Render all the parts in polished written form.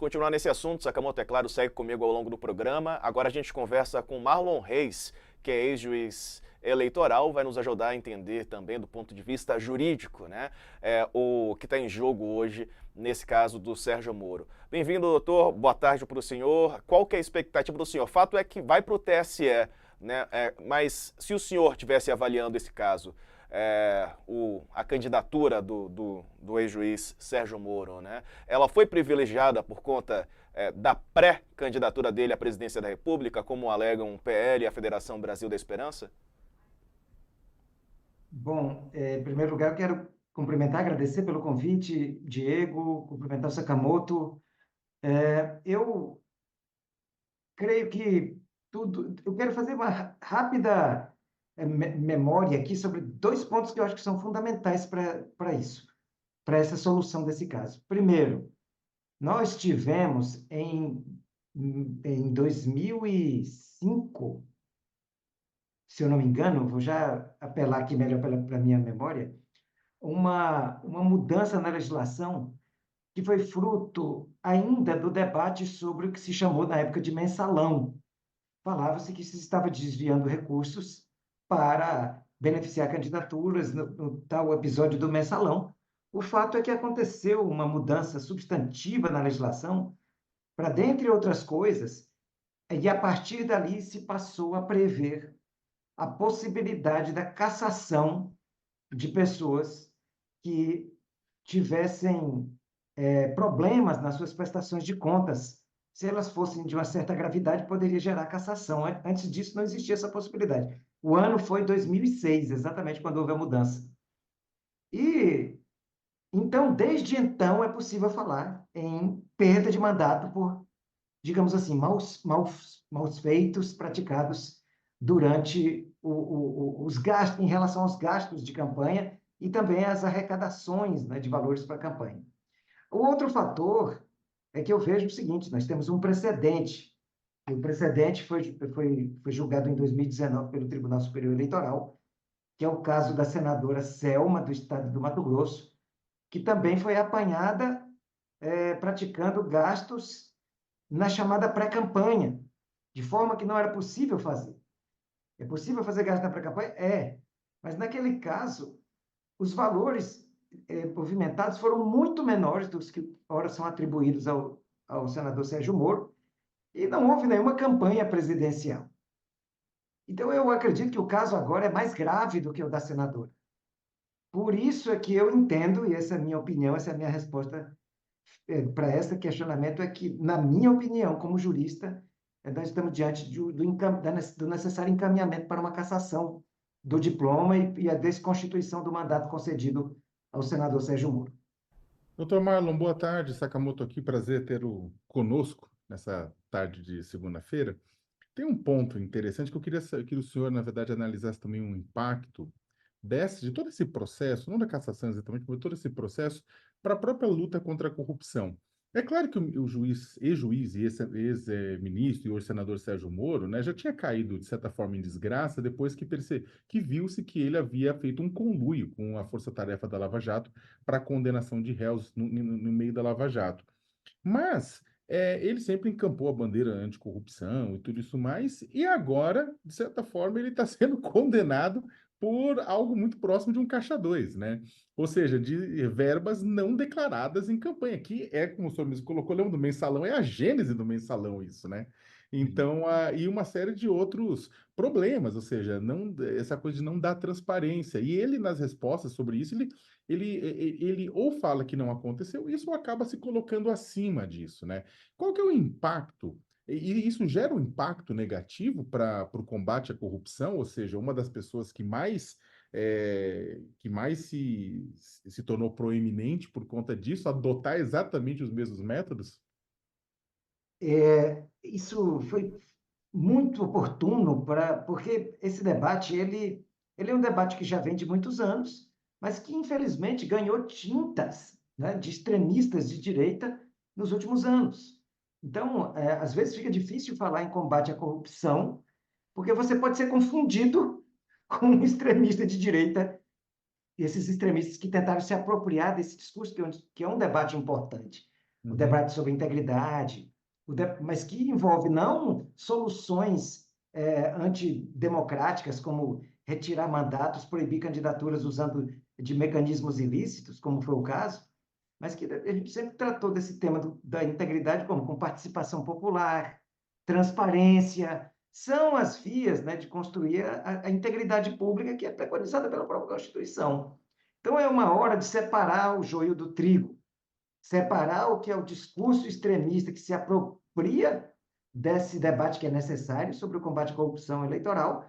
Continuar nesse assunto, Sakamoto, é claro, segue comigo ao longo do programa. Agora a gente conversa com Marlon Reis, que é ex-juiz eleitoral, vai nos ajudar a entender também do ponto de vista jurídico, né? O que está em jogo hoje, nesse caso do Sérgio Moro. Bem-vindo, doutor. Boa tarde para o senhor. Qual que é a expectativa do senhor? Fato é que vai para o TSE, né? Mas se o senhor estivesse avaliando esse caso, a candidatura do ex-juiz Sérgio Moro, né? Ela foi privilegiada por conta da pré-candidatura dele à presidência da República, como alegam o PL e a Federação Brasil da Esperança? Bom, em primeiro lugar, eu quero cumprimentar, agradecer pelo convite, Diego, cumprimentar o Sakamoto. Eu creio que tudo. Eu quero fazer uma rápida memória aqui sobre dois pontos que eu acho que são fundamentais para isso, para essa solução desse caso. Primeiro, nós tivemos em 2005, se eu não me engano, vou já apelar aqui melhor para a minha memória, uma mudança na legislação que foi fruto ainda do debate sobre o que se chamou na época de mensalão. Falava-se que se estava desviando recursos para beneficiar candidaturas no tal episódio do mensalão. O fato é que aconteceu uma mudança substantiva na legislação para, dentre outras coisas, e a partir dali se passou a prever a possibilidade da cassação de pessoas que tivessem problemas nas suas prestações de contas. Se elas fossem de uma certa gravidade, poderia gerar cassação. Antes disso, não existia essa possibilidade. O ano foi 2006, exatamente quando houve a mudança. E, então, desde então, é possível falar em perda de mandato por, digamos assim, maus feitos praticados durante os gastos, em relação aos gastos de campanha e também as arrecadações, né, de valores para a campanha. O outro fator é que eu vejo o seguinte: nós temos um precedente. E o precedente foi julgado em 2019 pelo Tribunal Superior Eleitoral, que é o caso da senadora Selma, do estado do Mato Grosso, que também foi apanhada praticando gastos na chamada pré-campanha, de forma que não era possível fazer. É possível fazer gasto na pré-campanha? É. Mas naquele caso, os valores movimentados foram muito menores dos que ora são atribuídos ao senador Sérgio Moro, e não houve nenhuma campanha presidencial. Então, eu acredito que o caso agora é mais grave do que o da senadora. Por isso é que eu entendo, e essa é a minha opinião, essa é a minha resposta para esse questionamento, é que, na minha opinião, como jurista, nós estamos diante do necessário encaminhamento para uma cassação do diploma e a desconstituição do mandato concedido ao senador Sérgio Moro. Doutor Marlon, boa tarde. Sakamoto aqui, prazer tê-lo conosco nessa tarde de segunda-feira. Tem um ponto interessante que eu queria que o senhor, na verdade, analisasse também um impacto de todo esse processo, não da cassação exatamente, mas todo esse processo para a própria luta contra a corrupção. É claro que o juiz, ex-juiz e ex-ministro e hoje senador Sérgio Moro, né, já tinha caído, de certa forma, em desgraça depois que viu-se que ele havia feito um conluio com a força-tarefa da Lava Jato para a condenação de réus no meio da Lava Jato. Mas ele sempre encampou a bandeira anticorrupção e tudo isso mais, e agora, de certa forma, ele está sendo condenado por algo muito próximo de um caixa 2, né? Ou seja, de verbas não declaradas em campanha, que é, como o senhor mesmo colocou, lembra do mensalão, é a gênese do mensalão isso, né? Então, e uma série de outros problemas, ou seja, essa coisa de não dar transparência. E ele, nas respostas sobre isso, ele ou fala que não aconteceu, isso acaba se colocando acima disso, né? Qual que é o impacto? E isso gera um impacto negativo para o combate à corrupção, ou seja, uma das pessoas que mais se tornou proeminente por conta disso, adotar exatamente os mesmos métodos? Isso foi muito oportuno porque esse debate ele é um debate que já vem de muitos anos, mas que infelizmente ganhou tintas, né, de extremistas de direita nos últimos anos. Então, às vezes fica difícil falar em combate à corrupção, porque você pode ser confundido com um extremista de direita, esses extremistas que tentaram se apropriar desse discurso, que é um debate importante. o Uhum. debate sobre integridade, mas que envolve não soluções antidemocráticas, como retirar mandatos, proibir candidaturas usando de mecanismos ilícitos, como foi o caso, mas que a gente sempre tratou desse tema da integridade como com participação popular, transparência, são as vias, né, de construir a integridade pública que é preconizada pela própria Constituição. Então, é uma hora de separar o joio do trigo, separar o que é o discurso extremista que se apropria desse debate que é necessário sobre o combate à corrupção eleitoral,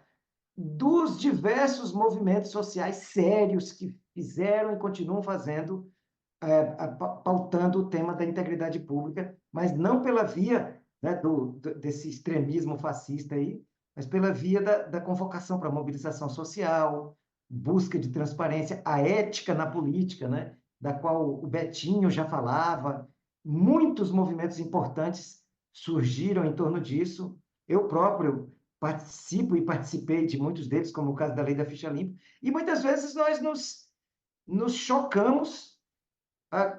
dos diversos movimentos sociais sérios que fizeram e continuam fazendo, pautando o tema da integridade pública, mas não pela via, né, desse extremismo fascista aí, mas pela via da convocação para mobilização social, busca de transparência, a ética na política, né, da qual o Betinho já falava. Muitos movimentos importantes surgiram em torno disso. Eu próprio participo e participei de muitos deles, como o caso da Lei da Ficha Limpa, e muitas vezes nós nos chocamos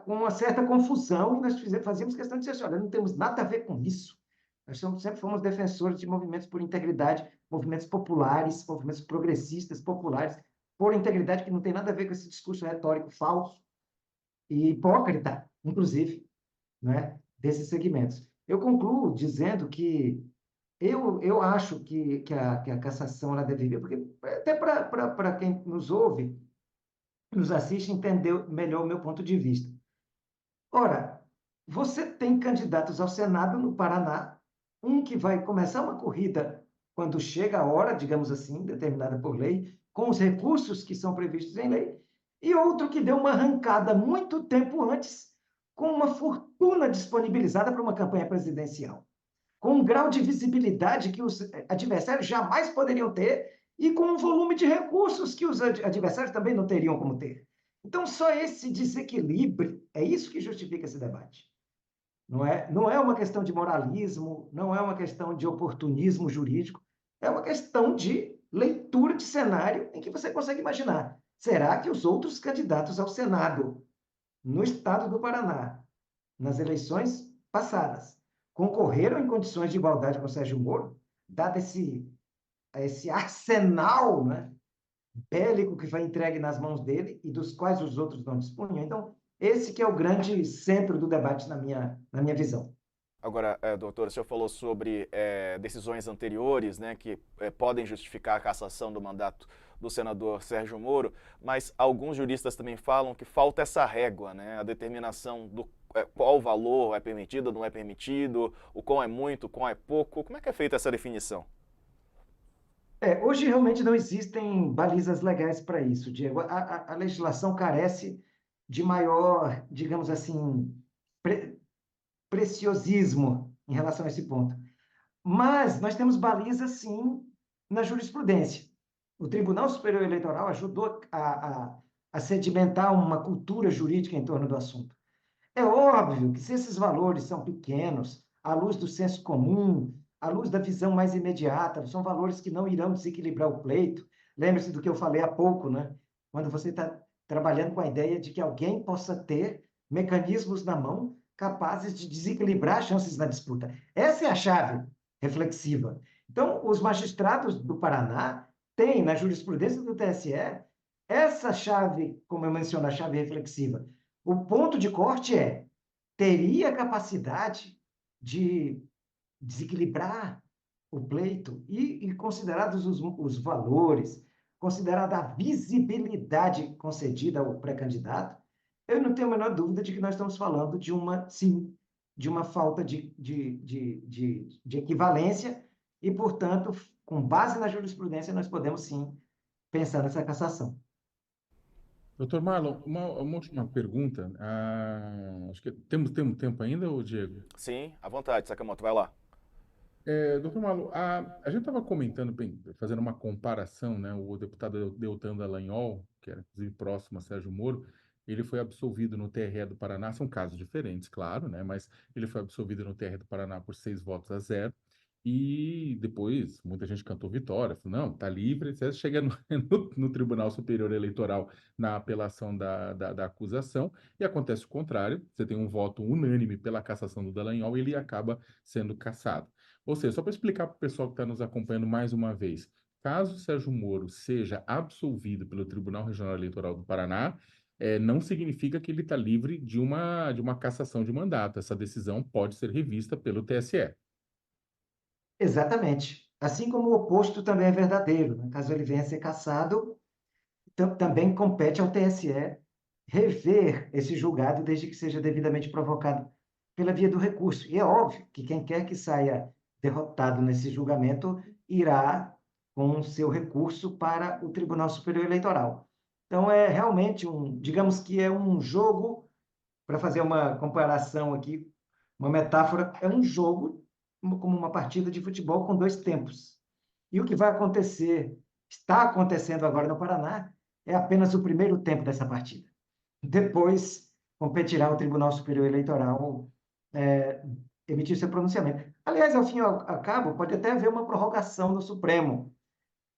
com uma certa confusão, e nós fazíamos questão de dizer assim, olha, não temos nada a ver com isso. Nós sempre fomos defensores de movimentos por integridade, movimentos populares, movimentos progressistas, populares, por integridade, que não tem nada a ver com esse discurso retórico falso e hipócrita, inclusive, né, desses segmentos. Eu concluo dizendo que eu acho que a cassação ela deve vir, porque até para quem nos ouve, nos assiste, entender melhor o meu ponto de vista. Ora, você tem candidatos ao Senado no Paraná, um que vai começar uma corrida quando chega a hora, digamos assim, determinada por lei, com os recursos que são previstos em lei, e outro que deu uma arrancada muito tempo antes, com uma fortuna disponibilizada para uma campanha presidencial, com um grau de visibilidade que os adversários jamais poderiam ter e com um volume de recursos que os adversários também não teriam como ter. Então, só esse desequilíbrio é isso que justifica esse debate. Não é uma questão de moralismo, não é uma questão de oportunismo jurídico, é uma questão de leitura de cenário em que você consegue imaginar. Será que os outros candidatos ao Senado no estado do Paraná, nas eleições passadas, concorreram em condições de igualdade com o Sérgio Moro, dado esse arsenal, né, bélico que foi entregue nas mãos dele e dos quais os outros não dispunham? Então, esse que é o grande centro do debate na minha visão. Agora, doutor, o senhor falou sobre decisões anteriores, né, que podem justificar a cassação do mandato do senador Sérgio Moro, mas alguns juristas também falam que falta essa régua, né, a determinação do qual valor é permitido, não é permitido, o quão é muito, o quão é pouco. Como é que é feita essa definição? Hoje realmente não existem balizas legais para isso, Diego. A legislação carece de maior, digamos assim, pre preciosismo em relação a esse ponto. Mas nós temos balizas, sim, na jurisprudência. O Tribunal Superior Eleitoral ajudou a sedimentar uma cultura jurídica em torno do assunto. É óbvio que se esses valores são pequenos, à luz do senso comum, à luz da visão mais imediata, são valores que não irão desequilibrar o pleito. Lembre-se do que eu falei há pouco, né? Quando você está trabalhando com a ideia de que alguém possa ter mecanismos na mão capazes de desequilibrar as chances na disputa. Essa é a chave reflexiva. Então, os magistrados do Paraná têm, na jurisprudência do TSE, essa chave, como eu menciono, a chave reflexiva. O ponto de corte teria capacidade de desequilibrar o pleito e considerados os valores, considerada a visibilidade concedida ao pré-candidato, eu não tenho a menor dúvida de que nós estamos falando sim, de uma falta de equivalência e, portanto, com base na jurisprudência, nós podemos sim pensar nessa cassação. Doutor Marlon, uma última pergunta. Acho que temos tempo ainda, ô Diego? Sim, à vontade, Sakamoto, vai lá. Doutor Marlon, a gente estava comentando, bem, fazendo uma comparação, né? O deputado Deltan Dallagnol, que era inclusive próximo a Sérgio Moro, ele foi absolvido no TRE do Paraná, são casos diferentes, claro, né? Mas ele foi absolvido no TRE do Paraná por 6 votos a 0. E depois muita gente cantou vitória, falou, não, tá livre. Você chega no Tribunal Superior Eleitoral na apelação da acusação e acontece o contrário. Você tem um voto unânime pela cassação do Dallagnol e ele acaba sendo cassado. Ou seja, só para explicar para o pessoal que está nos acompanhando mais uma vez, caso Sérgio Moro seja absolvido pelo Tribunal Regional Eleitoral do Paraná, não significa que ele está livre de uma cassação de mandato. Essa decisão pode ser revista pelo TSE. Exatamente. Assim como o oposto também é verdadeiro, né? Caso ele venha a ser cassado, também compete ao TSE rever esse julgado, desde que seja devidamente provocado pela via do recurso. E é óbvio que quem quer que saia derrotado nesse julgamento irá com seu recurso para o Tribunal Superior Eleitoral. Então, é realmente digamos que é um jogo, para fazer uma comparação aqui, uma metáfora, é um jogo como uma partida de futebol com dois tempos. E o que vai acontecer, está acontecendo agora no Paraná, é apenas o primeiro tempo dessa partida. Depois competirá o Tribunal Superior Eleitoral emitir seu pronunciamento. Aliás, ao fim e ao cabo, pode até haver uma prorrogação no Supremo,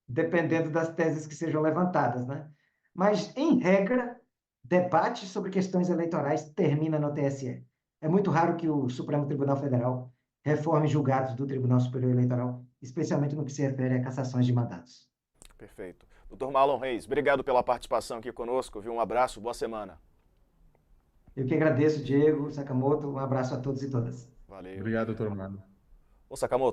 dependendo das teses que sejam levantadas, né? Mas, em regra, debate sobre questões eleitorais termina no TSE. É muito raro que o Supremo Tribunal Federal reforme julgados do Tribunal Superior Eleitoral, especialmente no que se refere a cassações de mandatos. Perfeito. Doutor Marlon Reis, obrigado pela participação aqui conosco, viu? Um abraço, boa semana. Eu que agradeço, Diego, Sakamoto, um abraço a todos e todas. Valeu. Obrigado, doutor Marlon. Ô, Sakamoto,